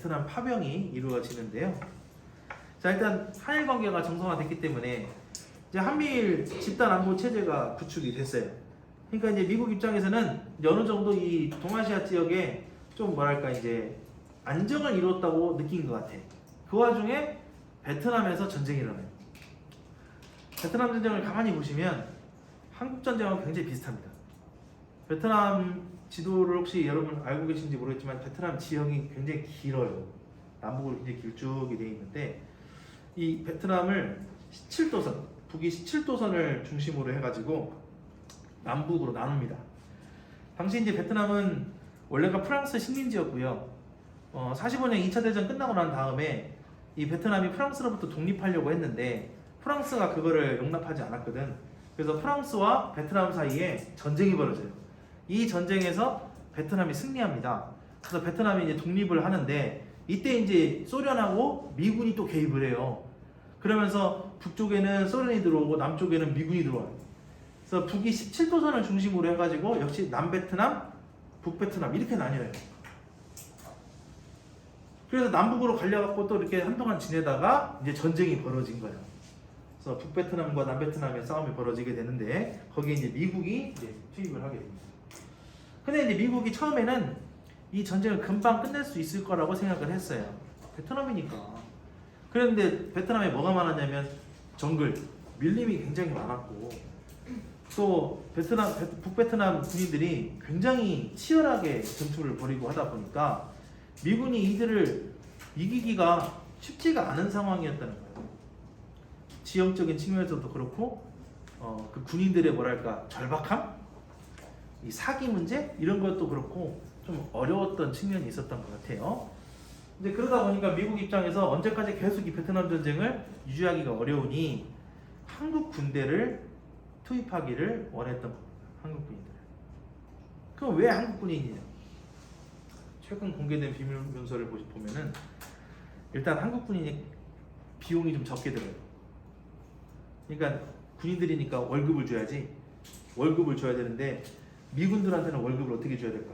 베트남 파병이 이루어지는데요. 자, 일단 한일 관계가 정상화됐기 때문에 이제 한미일 집단 안보 체제가 구축이 됐어요. 그러니까 이제 미국 입장에서는 이제 어느 정도 이 동아시아 지역에 좀 뭐랄까 이제 안정을 이뤘다고 느낀 것 같아. 그 와중에 베트남에서 전쟁이 일어나요. 베트남 전쟁을 가만히 보시면 한국 전쟁하고 굉장히 비슷합니다. 베트남 지도를 혹시 여러분 알고 계신지 모르겠지만 베트남 지형이 굉장히 길어요. 남북으로 굉장히 길쭉이 되어 있는데 이 베트남을 17도선, 북위 17도선을 중심으로 해가지고 남북으로 나눕니다. 당시 이제 베트남은 원래가 프랑스 식민지였고요. 45년 2차 대전 끝나고 난 다음에 이 베트남이 프랑스로부터 독립하려고 했는데 프랑스가 그거를 용납하지 않았거든. 그래서 프랑스와 베트남 사이에 전쟁이 벌어져요. 이 전쟁에서 베트남이 승리합니다. 그래서 베트남이 이제 독립을 하는데 이때 이제 소련하고 미군이 또 개입을 해요. 그러면서 북쪽에는 소련이 들어오고 남쪽에는 미군이 들어와요. 그래서 북이 17도선을 중심으로 해가지고 역시 남베트남, 북베트남 이렇게 나뉘어요. 그래서 남북으로 갈려갖고 또 이렇게 한동안 지내다가 이제 전쟁이 벌어진 거예요. 그래서 북베트남과 남베트남의 싸움이 벌어지게 되는데 거기에 이제 미국이 이제 투입을 하게 됩니다. 근데 이제 미국이 처음에는 이 전쟁을 금방 끝낼 수 있을 거라고 생각을 했어요. 베트남이니까. 그런데 베트남에 뭐가 많았냐면 정글, 밀림이 굉장히 많았고 또 북베트남 군인들이 굉장히 치열하게 전투를 벌이고 하다 보니까 미군이 이들을 이기기가 쉽지가 않은 상황이었다는 거예요. 지형적인 측면에서도 그렇고 그 군인들의 뭐랄까 절박함, 이 사기 문제 이런 것도 그렇고 좀 어려웠던 측면이 있었던 것 같아요. 근데 그러다 보니까 미국 입장에서 언제까지 계속 이 베트남 전쟁을 유지하기가 어려우니 한국 군대를 투입하기를 원했던 겁니다. 한국 군인들. 그럼 왜 한국 군인이냐? 최근 공개된 비밀 문서를 보면은 일단 한국 군인이 비용이 좀 적게 들어요. 그러니까 군인들이니까 월급을 줘야지. 월급을 줘야 되는데 미군들한테는 월급을 어떻게 줘야 될까?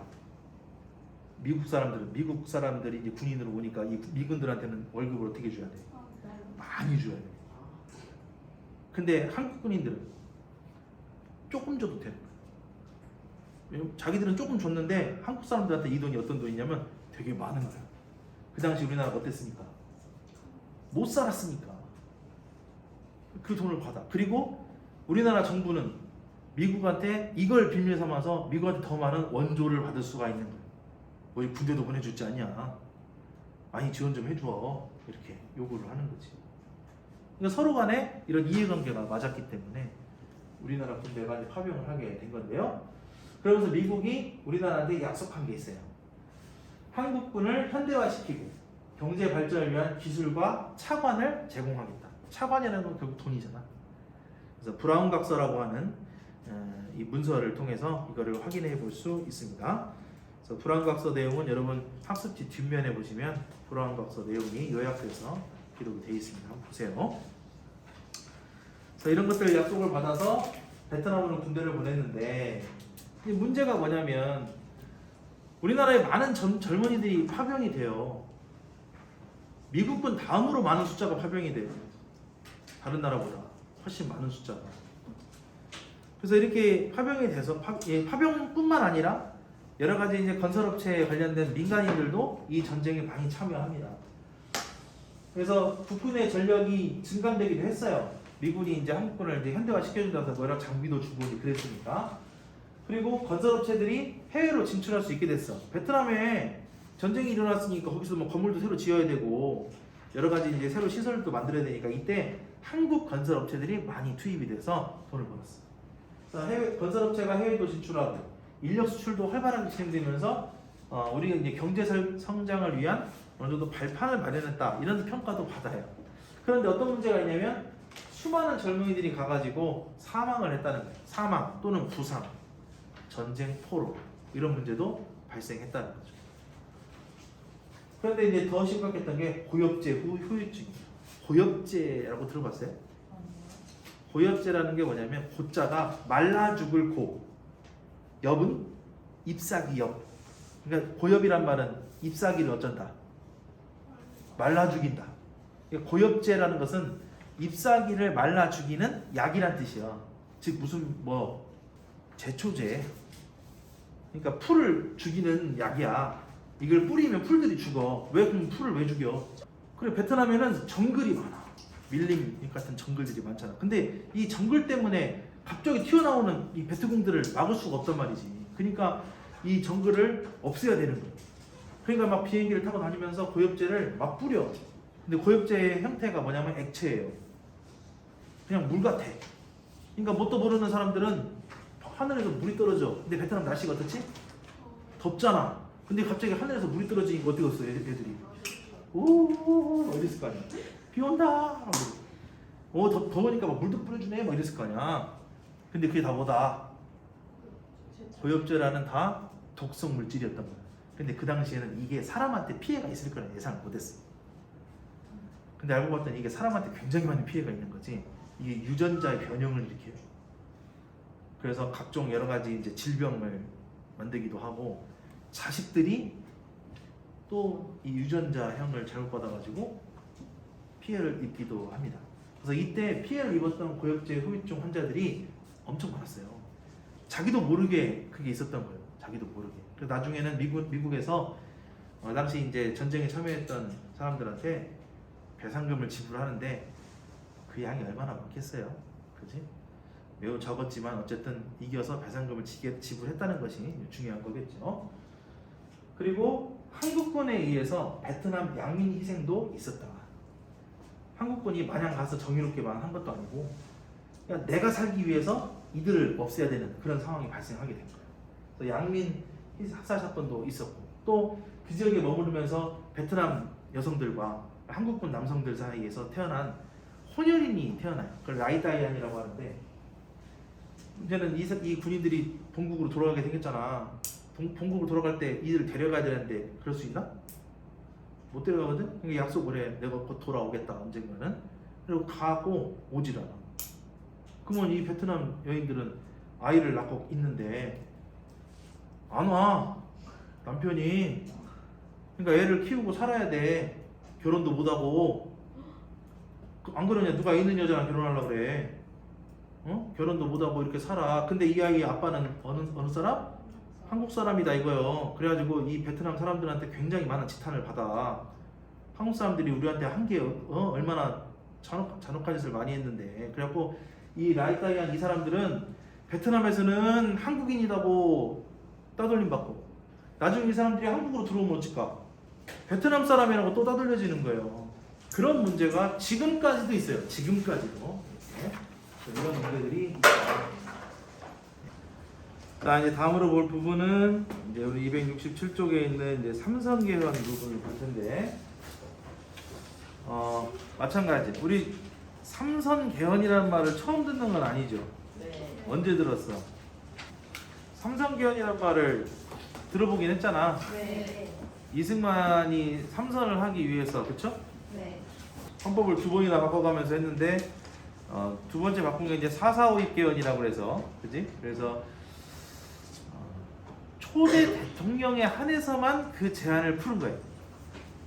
미국 사람들이 이제 군인으로 오니까 이 미군들한테는 월급을 어떻게 줘야 돼? 많이 줘야 돼. 근데 한국 군인들은 조금 줘도 되는 거야. 자기들은 조금 줬는데 한국 사람들한테 이 돈이 어떤 돈이냐면 되게 많은 거야. 그 당시 우리나라가 어땠습니까? 못 살았으니까 그 돈을 받아. 그리고 우리나라 정부는 미국한테 이걸 빌미 삼아서 미국한테 더 많은 원조를 받을 수가 있는 거야. 뭐 군대도 보내주지 않냐? 많이 지원 좀 해줘. 이렇게 요구를 하는 거지. 그러니까 서로 간에 이런 이해관계가 맞았기 때문에 우리나라 군대가 이제 파병을 하게 된 건데요. 그러면서 미국이 우리나라한테 약속한 게 있어요. 한국군을 현대화시키고 경제 발전을 위한 기술과 차관을 제공하겠다. 차관이라는 건 결국 돈이잖아. 그래서 브라운 각서라고 하는 이 문서를 통해서 이거를 확인해 볼 수 있습니다. 그래서 브라운 각서 내용은 여러분 학습지 뒷면에 보시면 브라운 각서 내용이 요약돼서 기록이 되어 있습니다. 한번 보세요. 그래서 이런 것들 약속을 받아서 베트남으로 군대를 보냈는데 문제가 뭐냐면 우리나라에 많은 젊은이들이 파병이 돼요. 미국군 다음으로 많은 숫자가 파병이 돼요. 다른 나라보다 훨씬 많은 숫자가. 그래서 이렇게 파병이 돼서 파병뿐만 아니라 여러 가지 이제 건설업체에 관련된 민간인들도 이 전쟁에 많이 참여합니다. 그래서 북군의 전력이 증강되기도 했어요. 미군이 이제 한국군을 이제 현대화 시켜준다고 여러 장비도 주고 그랬으니까. 그리고 건설업체들이 해외로 진출할 수 있게 됐어. 베트남에 전쟁이 일어났으니까 거기서 뭐 건물도 새로 지어야 되고 여러 가지 이제 새로 시설도 만들어야 되니까 이때 한국 건설업체들이 많이 투입이 돼서 돈을 벌었어. 그래서 건설업체가 해외도 진출하고 인력 수출도 활발하게 진행되면서 우리가 이제 경제 성장을 위한 어느 정도 발판을 마련했다 이런 평가도 받아요. 그런데 어떤 문제가 있냐면 수많은 젊은이들이 가가지고 사망을 했다는 거예요. 사망 또는 부상, 전쟁 포로 이런 문제도 발생했다는 거죠. 그런데 이제 더 심각했던 게 고엽제 후유증이에요. 고엽제라고 들어봤어요? 고엽제라는 게 뭐냐면 고자가 말라 죽을 고, 엽은 잎사귀 엽. 그러니까 고엽이란 말은 잎사귀를 어쩐다. 말라 죽인다. 고엽제라는 것은 잎사귀를 말라 죽이는 약이란 뜻이야. 즉 무슨 뭐 제초제. 그러니까 풀을 죽이는 약이야. 이걸 뿌리면 풀들이 죽어. 왜 그럼 풀을 왜 죽여? 그래 베트남에는 정글이 많아. 밀림 같은 정글들이 많잖아. 근데 이 정글 때문에 갑자기 튀어나오는 이 베트공들을 막을 수가 없단 말이지. 그러니까 이 정글을 없애야 되는 거야. 그러니까 막 비행기를 타고 다니면서 고엽제를 막 뿌려. 근데 고엽제의 형태가 뭐냐면 액체예요. 그냥 물 같아. 그러니까 뭣도 모르는 사람들은 하늘에서 물이 떨어져. 근데 베트남 날씨가 어떻지? 덥잖아. 근데 갑자기 하늘에서 물이 떨어지니까 어떻게 했어 애들이? 오 이랬을 거 아니야. 비 온다. 더우니까 막 물도 뿌려주네. 막 이랬을 거 아니야. 근데 그게 다 뭐다? 고엽제라는 다 독성 물질이었던 거야. 근데 그 당시에는 이게 사람한테 피해가 있을 거라 예상을 못했어. 근데 알고 봤더니 이게 사람한테 굉장히 많은 피해가 있는 거지. 이게 유전자의 변형을 일으켜요. 그래서 각종 여러 가지 이제 질병을 만들기도 하고 자식들이 또 이 유전자형을 잘못 받아가지고 피해를 입기도 합니다. 그래서 이때 피해를 입었던 고엽제 후유증 환자들이 엄청 많았어요. 자기도 모르게 그게 있었던 거예요. 자기도 모르게. 그래서 나중에는 미국에서 당시 이제 전쟁에 참여했던 사람들한테 배상금을 지불하는데 그 양이 얼마나 많겠어요, 그지? 매우 적었지만 어쨌든 이겨서 배상금을 지불했다는 것이 중요한 거겠죠. 그리고 한국군에 의해서 베트남 양민 희생도 있었다. 한국군이 마냥 가서 정의롭게만 한 것도 아니고 그냥 내가 살기 위해서 이들을 없애야 되는 그런 상황이 발생하게 된 거예요. 그래서 양민 학살 사건도 있었고 또 그 지역에 머무르면서 베트남 여성들과 한국군 남성들 사이에서 태어난 혼혈인이 태어나요. 그걸 라이다이안이라고 하는데 이제는 이 군인들이 본국으로 돌아가게 생겼잖아. 본국으로 돌아갈 때 이들을 데려가야 되는데 그럴 수 있나? 못 데려가거든? 그러니까 약속을 해. 내가 곧 돌아오겠다 언젠가는. 그리고 가고 오질 않아. 그러면 이 베트남 여인들은 아이를 낳고 있는데 안 와. 남편이. 그러니까 애를 키우고 살아야 돼. 결혼도 못하고. 안 그러냐? 누가 있는 여자랑 결혼하려고 그래. 결혼도 못하고 이렇게 살아. 근데 이 아이의 아빠는 어느 사람? 한국 사람이다 이거요. 그래가지고 이 베트남 사람들한테 굉장히 많은 지탄을 받아. 한국 사람들이 우리한테 한 게 얼마나 잔혹한 짓을 많이 했는데. 그래갖고 이 라이다이안 이 사람들은 베트남에서는 한국인이라고 따돌림 받고 나중에 이 사람들이 한국으로 들어오면 어쩔까? 베트남 사람이라고 또 따돌려지는 거예요. 그런 문제가 지금까지도 있어요. 지금까지도. 이런 문제들이 있다. 자, 이제 다음으로 볼 부분은 이제 우리 267쪽에 있는 이제 삼선개헌 부분을 볼 텐데, 마찬가지. 우리 삼선개헌이라는 말을 처음 듣는 건 아니죠? 네. 언제 들었어? 삼선개헌이라는 말을 들어보긴 했잖아. 네. 이승만이 삼선을 하기 위해서, 그쵸? 네. 헌법을 두 번이나 바꿔가면서 했는데, 두 번째 바꾼 게 이제 4.4.5 입개헌이라고 그래서, 그지? 그래서 초대 대통령에 한해서만 그 제안을 푸는 거예요.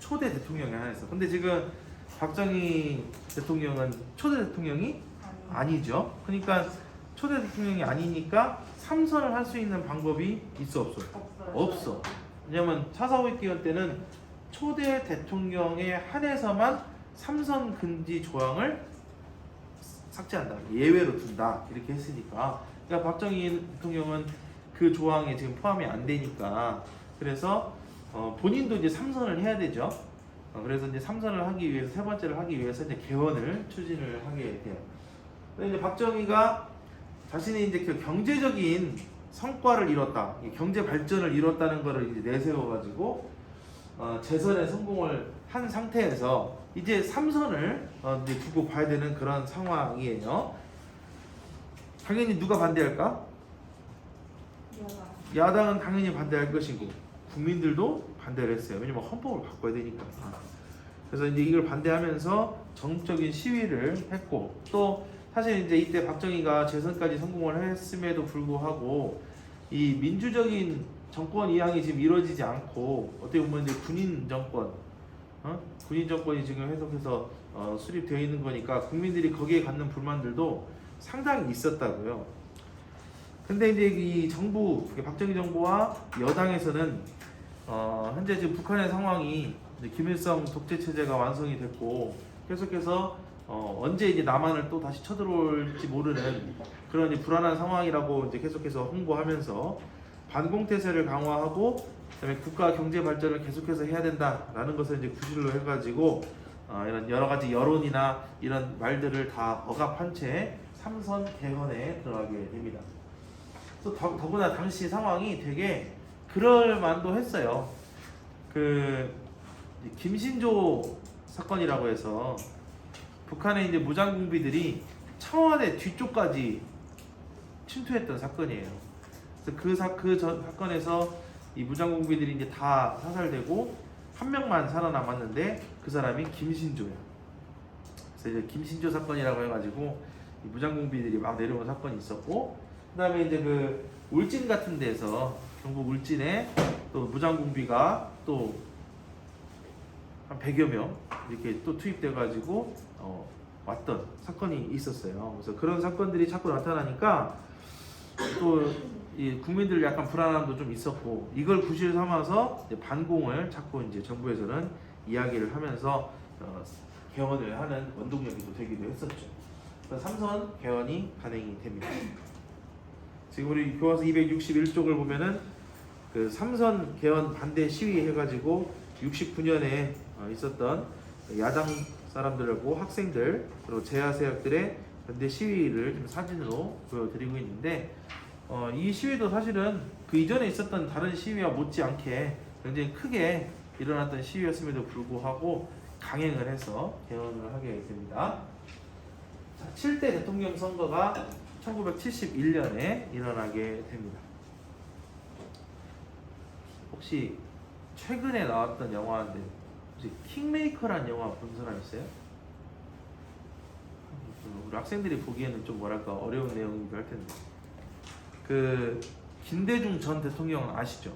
초대 대통령에 한해서. 근데 지금 박정희 대통령은 초대 대통령이 아니죠. 그러니까 초대 대통령이 아니니까 삼선을 할 수 있는 방법이 있어 없어? 없어. 왜냐면 4.4.5 입개헌 때는 초대 대통령에 한해서만 삼선 금지 조항을 삭제한다. 예외로 둔다. 이렇게 했으니까. 그러니까 박정희 대통령은 그 조항에 지금 포함이 안 되니까. 그래서 본인도 이제 삼선을 해야 되죠. 그래서 이제 삼선을 하기 위해서 세 번째를 하기 위해서 이제 개헌을 추진을 하게 돼요. 근데 이제 박정희가 자신이 이제 그 경제적인 성과를 이뤘다, 경제 발전을 이뤘다는 것을 이제 내세워가지고 재선에 성공을 한 상태에서 이제 삼선을 이제 두고 봐야 되는 그런 상황이에요. 당연히 누가 반대할까? 야당은 당연히 반대할 것이고 국민들도 반대를 했어요. 왜냐면 헌법을 바꿔야 되니까. 그래서 이제 이걸 반대하면서 전국적인 시위를 했고, 또 사실 이제 이때 박정희가 재선까지 성공을 했음에도 불구하고 이 민주적인 정권 이양이 지금 이루어지지 않고 어떻게 보면 이제 군인 정권, 군인 정권이 지금 계속해서 수립되어 있는 거니까 국민들이 거기에 갖는 불만들도 상당히 있었다고요. 근데 이제 이 정부, 박정희 정부와 여당에서는 현재 지금 북한의 상황이 이제 김일성 독재 체제가 완성이 됐고 계속해서 언제 이제 남한을 또 다시 쳐들어올지 모르는 그런 불안한 상황이라고 이제 계속해서 홍보하면서 반공태세를 강화하고 그다음에 국가 경제 발전을 계속해서 해야 된다라는 것을 이제 구실로 해가지고 이런 여러 가지 여론이나 이런 말들을 다 억압한 채 삼선 개헌에 들어가게 됩니다. 또 더구나 당시 상황이 되게 그럴 만도 했어요. 그 김신조 사건이라고 해서 북한의 이제 무장공비들이 청와대 뒤쪽까지 침투했던 사건이에요. 그래서 그 사건에서 이 무장공비들이 이제 다 사살되고 한 명만 살아남았는데 그 사람이 김신조예요. 그래서 이제 김신조 사건이라고 해가지고 이 무장공비들이 막 내려온 사건이 있었고, 그다음에 이제 그 울진 같은 데서 경북 울진에 또 무장공비가 또 한 100여 명 이렇게 또 투입돼가지고 왔던 사건이 있었어요. 그래서 그런 사건들이 자꾸 나타나니까 또 이 국민들 약간 불안함도 좀 있었고, 이걸 구실 삼아서 이제 반공을 자꾸 이제 정부에서는 이야기를 하면서 개헌을 하는 원동력이 또 되기도 했었죠. 그래서 삼선 개헌이 간행이 됩니다. 지금 우리 교과서 261쪽을 보면은 그 삼선 개헌 반대 시위 해가지고 69년에 있었던 야당 사람들하고 학생들 그리고 재야세학들의 반대 시위를 좀 사진으로 보여드리고 있는데, 이 시위도 사실은 그 이전에 있었던 다른 시위와 못지않게 굉장히 크게 일어났던 시위였음에도 불구하고 강행을 해서 개헌을 하게 됩니다. 자, 7대 대통령 선거가 1971년에 일어나게 됩니다. 혹시 최근에 나왔던 영화인데 혹시 킹메이커라는 영화 본 사람 있어요? 우리 학생들이 보기에는 좀 뭐랄까 어려운 내용이기도 할 텐데, 그 김대중 전 대통령 아시죠?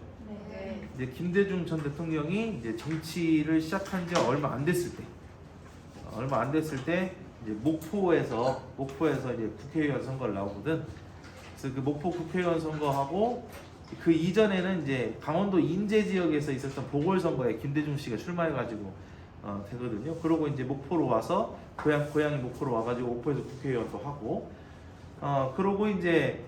네. 이제 김대중 전 대통령이 이제 정치를 시작한 지 얼마 안 됐을 때 이제 목포에서 이제 국회의원 선거를 나오거든. 그래서 그 목포 국회의원 선거하고 그 이전에는 이제 강원도 인제 지역에서 있었던 보궐선거에 김대중 씨가 출마해가지고 되거든요. 그러고 이제 목포로 와서 고향이 목포로 와가지고 목포에서 국회의원도 하고, 그러고 이제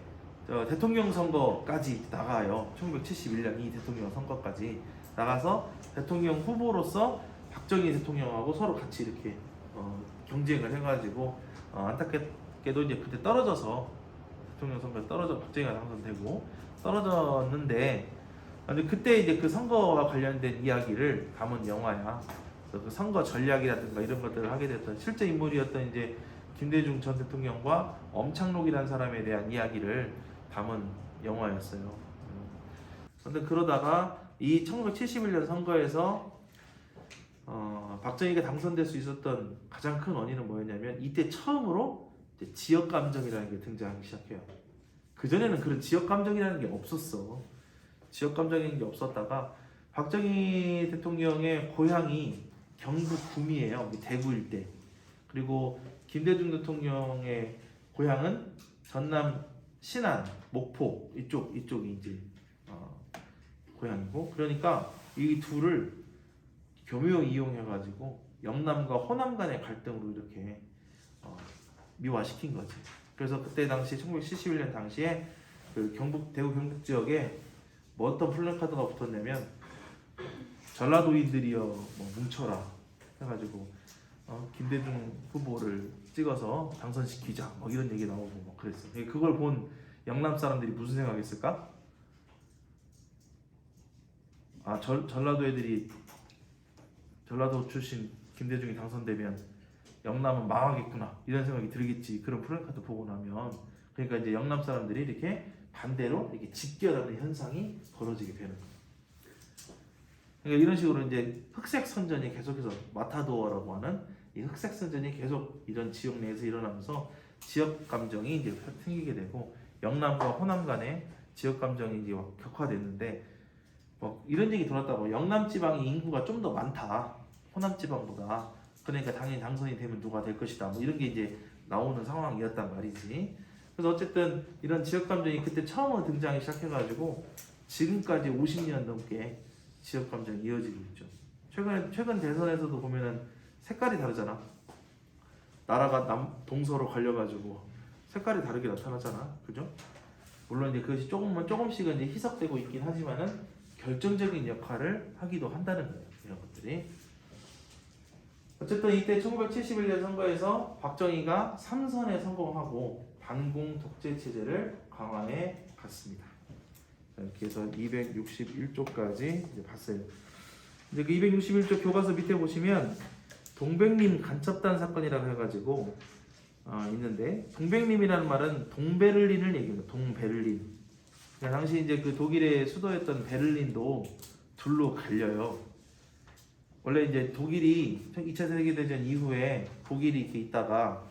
대통령 선거까지 나가요. 1971년 이 대통령 선거까지 나가서 대통령 후보로서 박정희 대통령하고 서로 같이 이렇게 경쟁을 해가지고 안타깝게도 이제 그때 떨어져서 대통령 선거에 박정희가 당선되고 떨어졌는데, 근데 그때 이제 그 선거와 관련된 이야기를 담은 영화야. 그래서 그 선거 전략이라든가 이런 것들을 하게 됐던 실제 인물이었던 이제 김대중 전 대통령과 엄창록이라는 사람에 대한 이야기를 담은 영화였어요. 그런데 그러다가 이 1971년 선거에서 박정희가 당선될 수 있었던 가장 큰 원인은 뭐였냐면, 이때 처음으로 이제 지역 감정이라는 게 등장하기 시작해요. 그전에는 그런 지역 감정이라는 게 없었어. 지역 감정이라는 게 없었다가 박정희 대통령의 고향이 경북 구미예요. 대구 일대. 그리고 김대중 대통령의 고향은 전남 신안, 목포 이쪽이 이제 고향이고, 그러니까 이 둘을 교묘 이용해가지고 영남과 호남 간의 갈등으로 이렇게 미화시킨 거지. 그래서 그때 당시 1971년 당시에 그 대구 경북 지역에 뭐 어떤 플래카드가 붙었냐면, 전라도인들이여 뭐 뭉쳐라 해가지고 김대중 후보를 찍어서 당선시키자 뭐 이런 얘기 나오고 뭐 그랬어. 그걸 본 영남 사람들이 무슨 생각했을까? 전라도 애들이 전라도 출신 김대중이 당선되면 영남은 망하겠구나 이런 생각이 들겠지. 그런 플래카드 보고 나면. 그러니까 이제 영남 사람들이 이렇게 반대로 이렇게 집결하는 현상이 벌어지게 되는 거예요. 그러니까 이런 식으로 이제 흑색 선전이 계속해서 마타도어라고 하는 이 흑색 선전이 계속 이런 지역 내에서 일어나면서 지역 감정이 이제 생기게 되고, 영남과 호남 간의 지역 감정이 이제 격화됐는데, 뭐 이런 얘기 들었다고 영남 지방이 인구가 좀 더 많다, 호남지방보다. 그러니까 당연히 당선이 되면 누가 될 것이다. 뭐 이런 게 이제 나오는 상황이었단 말이지. 그래서 어쨌든 이런 지역감정이 그때 처음으로 등장하기 시작해가지고 지금까지 50년 넘게 지역감정이 이어지고 있죠. 최근 대선에서도 보면은 색깔이 다르잖아. 나라가 동서로 갈려가지고 색깔이 다르게 나타나잖아. 그죠? 물론 이제 그것이 조금씩은 이제 희석되고 있긴 하지만은 결정적인 역할을 하기도 한다는 거예요. 이런 것들이. 어쨌든 이때 1971년 선거에서 박정희가 3선에 성공하고 반공 독재 체제를 강화해 갔습니다. 이렇게 해서 261쪽까지 이제 봤어요. 이제 그 261쪽 교과서 밑에 보시면 동백림 간첩단 사건이라고 해가지고 있는데, 동백림이라는 말은 동베를린을 얘기합니다. 동베를린. 그러니까 당시 이제 그 독일의 수도였던 베를린도 둘로 갈려요. 원래 이제 독일이 2차 세계대전 이후에 독일이 이렇게 있다가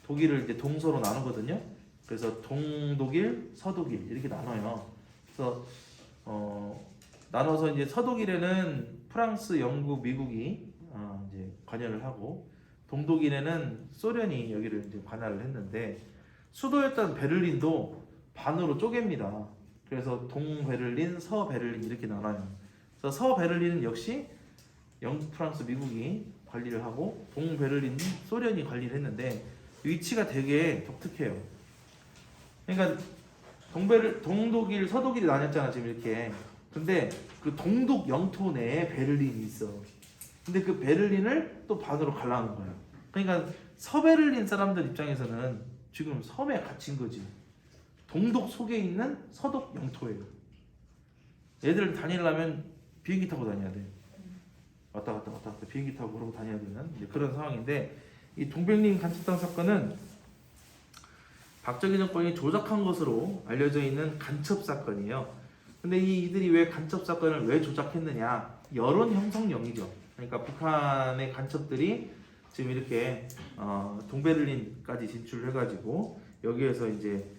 독일을 이제 동서로 나누거든요. 그래서 동독일, 서독일 이렇게 나눠요. 그래서 나눠서 이제 서독일에는 프랑스, 영국, 미국이 이제 관여를 하고, 동독일에는 소련이 여기를 이제 관할을 했는데, 수도였던 베를린도 반으로 쪼갭니다. 그래서 동베를린, 서베를린 이렇게 나눠요. 그래서 서베를린은 역시 영국, 프랑스, 미국이 관리를 하고, 동베를린은 소련이 관리를 했는데 위치가 되게 독특해요. 그러니까 동독일, 서독일이 나뉘었잖아 지금 이렇게. 근데 그 동독 영토 내에 베를린이 있어. 근데 그 베를린을 또 반으로 갈라놓은 거야. 그러니까 서베를린 사람들 입장에서는 지금 섬에 갇힌 거지. 동독 속에 있는 서독 영토예요. 얘들 다니려면 비행기 타고 다녀야 돼. 왔다 갔다 비행기 타고 그러고 다녀야 되는 그런 상황인데, 이 동백림 간첩단 사건은 박정희 정권이 조작한 것으로 알려져 있는 간첩 사건이에요. 근데 이들이 왜 간첩 사건을 왜 조작했느냐? 여론 형성용이죠. 그러니까 북한의 간첩들이 지금 이렇게 동베를린까지 진출을 해가지고 여기에서 이제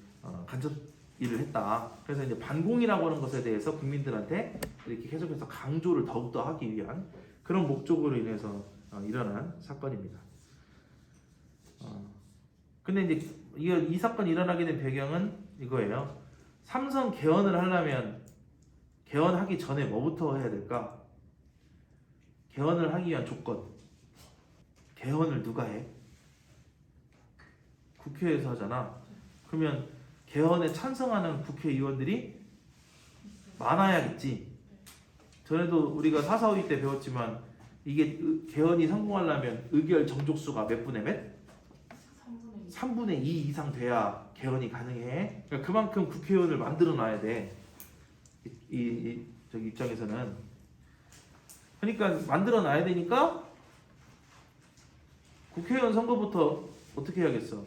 간첩 일을 했다. 그래서 이제 반공이라고 하는 것에 대해서 국민들한테 이렇게 계속해서 강조를 더욱더 하기 위한 그런 목적으로 인해서 일어난 사건입니다. 근데 이제 이 사건이 일어나게 된 배경은 이거예요. 삼선 개헌을 하려면 개헌하기 전에 뭐부터 해야 될까? 개헌을 하기 위한 조건. 개헌을 누가 해? 국회에서 하잖아. 그러면 개헌에 찬성하는 국회의원들이 많아야겠지. 전에도 우리가 4, 4, 5위 때 배웠지만 이게 개헌이 성공하려면 의결 정족수가 몇 분의 몇? 3분의 2 이상 돼야 개헌이 가능해. 그러니까 그만큼 국회의원을 만들어 놔야 돼. 저기 입장에서는. 그러니까 만들어 놔야 되니까 국회의원 선거부터 어떻게 해야겠어?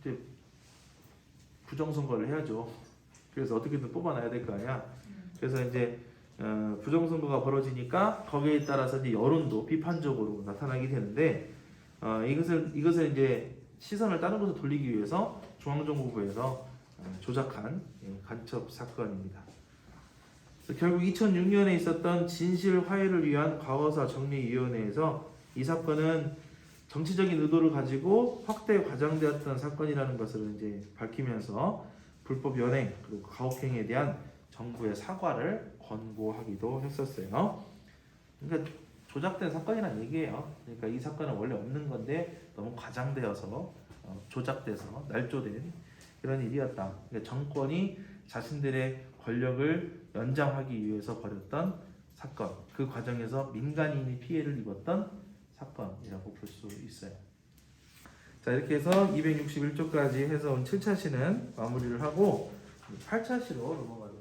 이제 부정선거를 해야죠. 그래서 어떻게든 뽑아놔야 될 거 아니야. 그래서 이제 부정선거가 벌어지니까 거기에 따라서 이제 여론도 비판적으로 나타나게 되는데, 이것을 이제 시선을 다른 곳으로 돌리기 위해서 중앙정보부에서 조작한 간첩 사건입니다. 그래서 결국 2006년에 있었던 진실 화해를 위한 과거사 정리위원회에서 이 사건은 정치적인 의도를 가지고 확대 과장되었던 사건이라는 것을 이제 밝히면서 불법 연행 그리고 가혹행위에 대한 정부의 사과를 권고하기도 했었어요. 그러니까 조작된 사건이란 얘기예요. 그러니까 이 사건은 원래 없는 건데 너무 과장되어서 조작돼서 날조된 이런 일이었다. 그러니까 정권이 자신들의 권력을 연장하기 위해서 벌였던 사건, 그 과정에서 민간인이 피해를 입었던 사건이라고 볼 수 있어요. 자, 이렇게 해서 261쪽까지 해서 온 7차 시는 마무리를 하고 8차 시로 넘어가요.